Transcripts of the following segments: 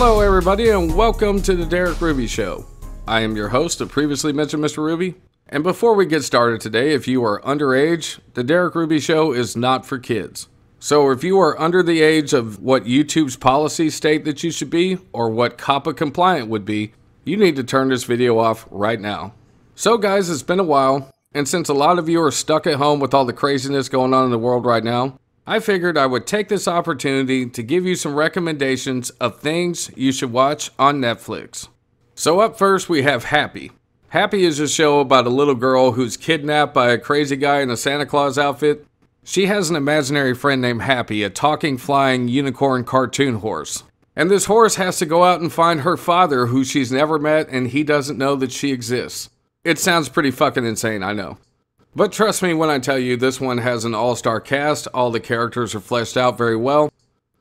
Hello everybody and welcome to the Derek Ruby Show. I am your host, the previously mentioned Mr. Ruby. And before we get started today, if you are underage, the Derek Ruby Show is not for kids. So if you are under the age of what YouTube's policies state that you should be, or what COPPA compliant would be, you need to turn this video off right now. So guys, it's been a while, and since a lot of you are stuck at home with all the craziness going on in the world right now, I figured I would take this opportunity to give you some recommendations of things you should watch on Netflix. So up first we have Happy. Happy is a show about a little girl who's kidnapped by a crazy guy in a Santa Claus outfit. She has an imaginary friend named Happy, a talking, flying unicorn cartoon horse. And this horse has to go out and find her father, who she's never met, and he doesn't know that she exists. It sounds pretty fucking insane, I know. But trust me when I tell you this one has an all-star cast, all the characters are fleshed out very well.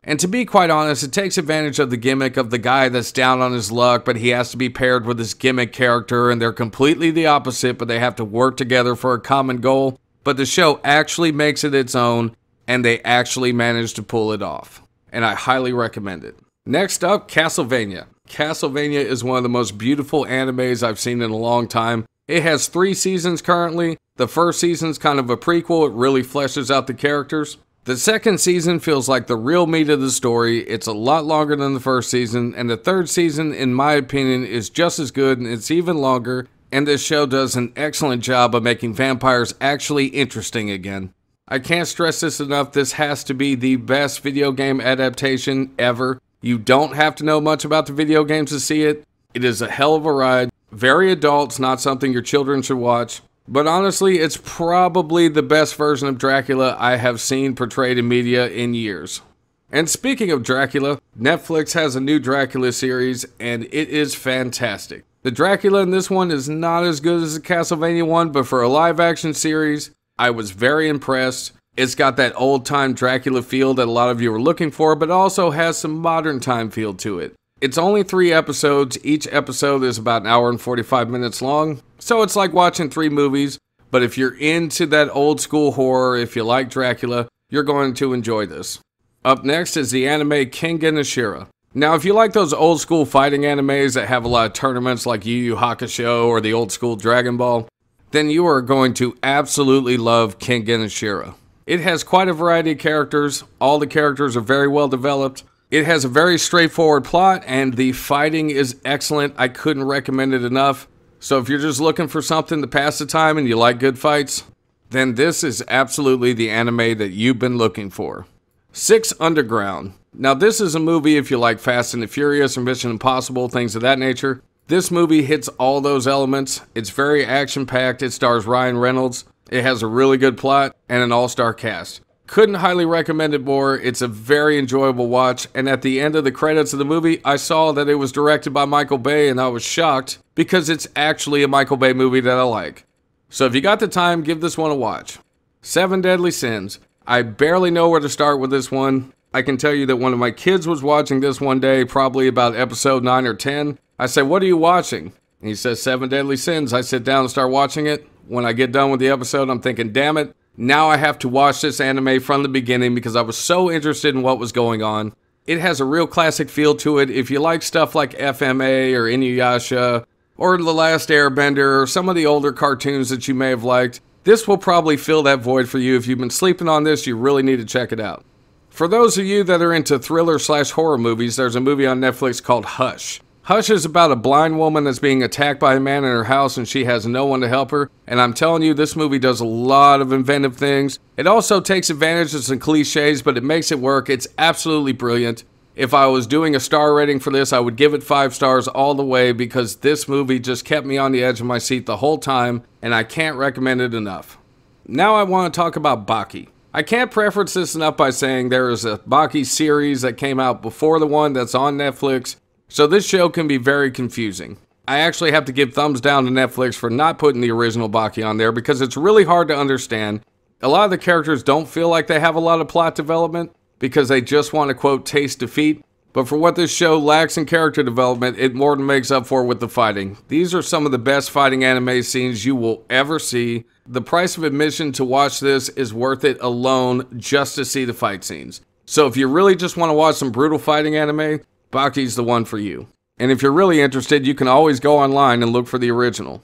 And to be quite honest, it takes advantage of the gimmick of the guy that's down on his luck, but he has to be paired with this gimmick character, and they're completely the opposite, but they have to work together for a common goal. But the show actually makes it its own, and they actually manage to pull it off. And I highly recommend it. Next up, Castlevania. Castlevania is one of the most beautiful animes I've seen in a long time. It has 3 seasons currently. The first season's kind of a prequel, it really fleshes out the characters. The second season feels like the real meat of the story, it's a lot longer than the first season, and the third season, in my opinion, is just as good and it's even longer, and this show does an excellent job of making vampires actually interesting again. I can't stress this enough, this has to be the best video game adaptation ever. You don't have to know much about the video games to see it. It is a hell of a ride. Very adult, it's not something your children should watch. But honestly, it's probably the best version of Dracula I have seen portrayed in media in years. And speaking of Dracula, Netflix has a new Dracula series, and it is fantastic. The Dracula in this one is not as good as the Castlevania one, but for a live-action series, I was very impressed. It's got that old-time Dracula feel that a lot of you are looking for, but also has some modern-time feel to it. It's only 3 episodes, each episode is about an hour and 45 minutes long, so it's like watching 3 movies, but if you're into that old school horror, if you like Dracula, you're going to enjoy this. Up next is the anime King and Ashira. Now if you like those old school fighting animes that have a lot of tournaments like Yu Yu Hakusho or the old school Dragon Ball, then you are going to absolutely love King and Ashira. It has quite a variety of characters, all the characters are very well developed. It has a very straightforward plot, and the fighting is excellent. I couldn't recommend it enough. So if you're just looking for something to pass the time and you like good fights, then this is absolutely the anime that you've been looking for. 6 Underground. Now this is a movie if you like Fast and the Furious or Mission Impossible, things of that nature. This movie hits all those elements. It's very action-packed. It stars Ryan Reynolds. It has a really good plot and an all-star cast. Couldn't highly recommend it more. It's a very enjoyable watch, and at the end of the credits of the movie, I saw that it was directed by Michael Bay, and I was shocked because it's actually a Michael Bay movie that I like. So if you got the time, give this one a watch. 7 Deadly Sins. I barely know where to start with this one. I can tell you that one of my kids was watching this one day, probably about episode 9 or 10. I said, "What are you watching?" And he says, 7 Deadly Sins. I sit down and start watching it. When I get done with the episode, I'm thinking, damn it. Now I have to watch this anime from the beginning because I was so interested in what was going on. It has a real classic feel to it. If you like stuff like FMA or Inuyasha or The Last Airbender or some of the older cartoons that you may have liked, this will probably fill that void for you. If you've been sleeping on this, you really need to check it out. For those of you that are into thriller/horror movies, there's a movie on Netflix called Hush. Hush is about a blind woman that's being attacked by a man in her house and she has no one to help her. And I'm telling you, this movie does a lot of inventive things. It also takes advantage of some cliches, but it makes it work. It's absolutely brilliant. If I was doing a star rating for this, I would give it 5 stars all the way because this movie just kept me on the edge of my seat the whole time, and I can't recommend it enough. Now I want to talk about Baki. I can't preference this enough by saying there is a Baki series that came out before the one that's on Netflix. So this show can be very confusing. I actually have to give thumbs down to Netflix for not putting the original Baki on there because it's really hard to understand. A lot of the characters don't feel like they have a lot of plot development because they just want to, quote, taste defeat. But for what this show lacks in character development, it more than makes up for with the fighting. These are some of the best fighting anime scenes you will ever see. The price of admission to watch this is worth it alone just to see the fight scenes. So if you really just want to watch some brutal fighting anime, Baki's the one for you. And if you're really interested, you can always go online and look for the original.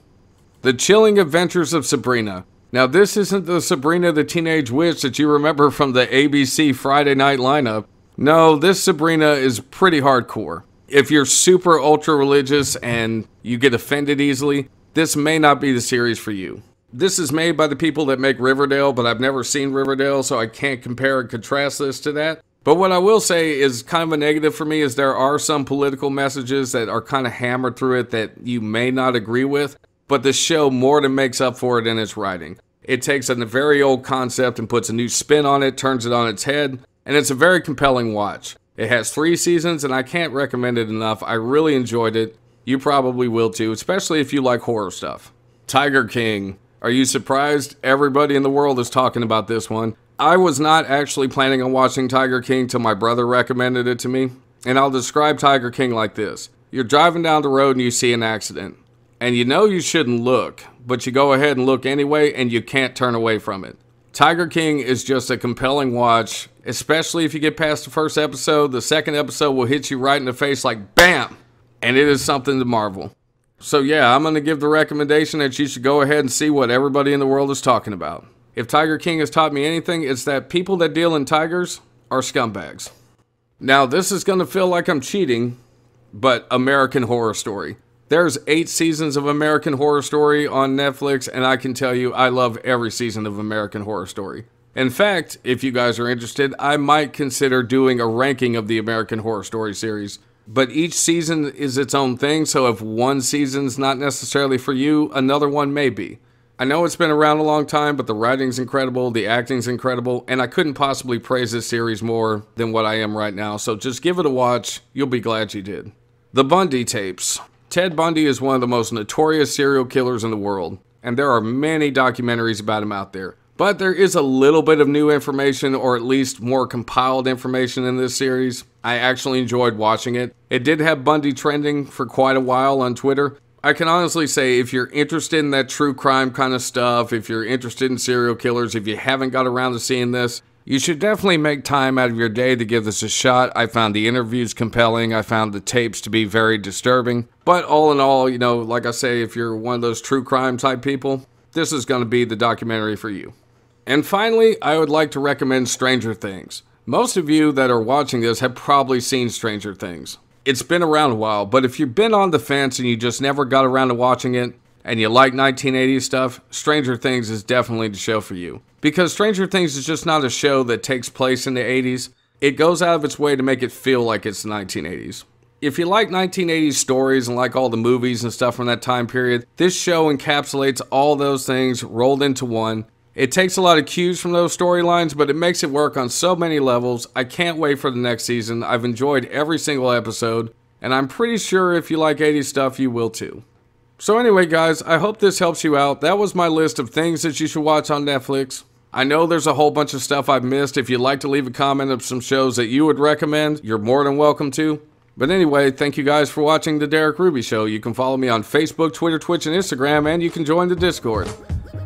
The Chilling Adventures of Sabrina. Now, this isn't the Sabrina the Teenage Witch that you remember from the ABC Friday night lineup. No, this Sabrina is pretty hardcore. If you're super ultra religious and you get offended easily, this may not be the series for you. This is made by the people that make Riverdale, but I've never seen Riverdale, so I can't compare and contrast this to that. But what I will say is kind of a negative for me is there are some political messages that are kind of hammered through it that you may not agree with, but the show more than makes up for it in its writing. It takes a very old concept and puts a new spin on it, turns it on its head, and it's a very compelling watch. It has 3 seasons, and I can't recommend it enough. I really enjoyed it. You probably will too, especially if you like horror stuff. Tiger King. Are you surprised? Everybody in the world is talking about this one. I was not actually planning on watching Tiger King till my brother recommended it to me. And I'll describe Tiger King like this. You're driving down the road and you see an accident. And you know you shouldn't look, but you go ahead and look anyway and you can't turn away from it. Tiger King is just a compelling watch, especially if you get past the first episode. The second episode will hit you right in the face like BAM! And it is something to marvel. So yeah, I'm going to give the recommendation that you should go ahead and see what everybody in the world is talking about. If Tiger King has taught me anything, it's that people that deal in tigers are scumbags. Now, this is going to feel like I'm cheating, but American Horror Story. There's 8 seasons of American Horror Story on Netflix, and I can tell you I love every season of American Horror Story. In fact, if you guys are interested, I might consider doing a ranking of the American Horror Story series. But each season is its own thing, so if one season's not necessarily for you, another one may be. I know it's been around a long time, but the writing's incredible, the acting's incredible, and I couldn't possibly praise this series more than what I am right now, so just give it a watch. You'll be glad you did. The Bundy Tapes. Ted Bundy is one of the most notorious serial killers in the world, and there are many documentaries about him out there. But there is a little bit of new information, or at least more compiled information in this series. I actually enjoyed watching it. It did have Bundy trending for quite a while on Twitter. I can honestly say if you're interested in that true crime kind of stuff, if you're interested in serial killers, if you haven't got around to seeing this, you should definitely make time out of your day to give this a shot. I found the interviews compelling. I found the tapes to be very disturbing. But all in all, you know, like I say, if you're one of those true crime type people, this is going to be the documentary for you. And finally, I would like to recommend Stranger Things. Most of you that are watching this have probably seen Stranger Things. It's been around a while, but if you've been on the fence and you just never got around to watching it, and you like 1980s stuff, Stranger Things is definitely the show for you. Because Stranger Things is just not a show that takes place in the 80s. It goes out of its way to make it feel like it's the 1980s. If you like 1980s stories and like all the movies and stuff from that time period, this show encapsulates all those things rolled into one. It takes a lot of cues from those storylines, but it makes it work on so many levels. I can't wait for the next season. I've enjoyed every single episode, and I'm pretty sure if you like 80s stuff, you will too. So anyway, guys, I hope this helps you out. That was my list of things that you should watch on Netflix. I know there's a whole bunch of stuff I've missed. If you'd like to leave a comment of some shows that you would recommend, you're more than welcome to. But anyway, thank you guys for watching The Derek Ruby Show. You can follow me on Facebook, Twitter, Twitch, and Instagram, and you can join the Discord.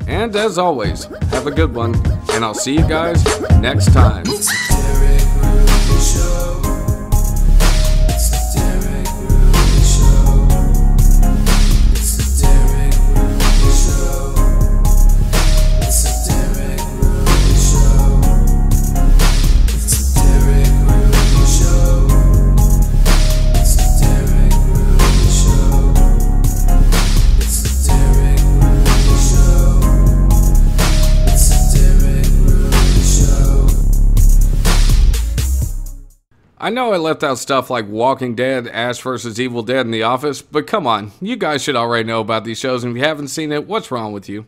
And as always, have a good one, and I'll see you guys next time. I know I left out stuff like Walking Dead, Ash vs. Evil Dead, and The Office, but come on, you guys should already know about these shows, and if you haven't seen it, what's wrong with you?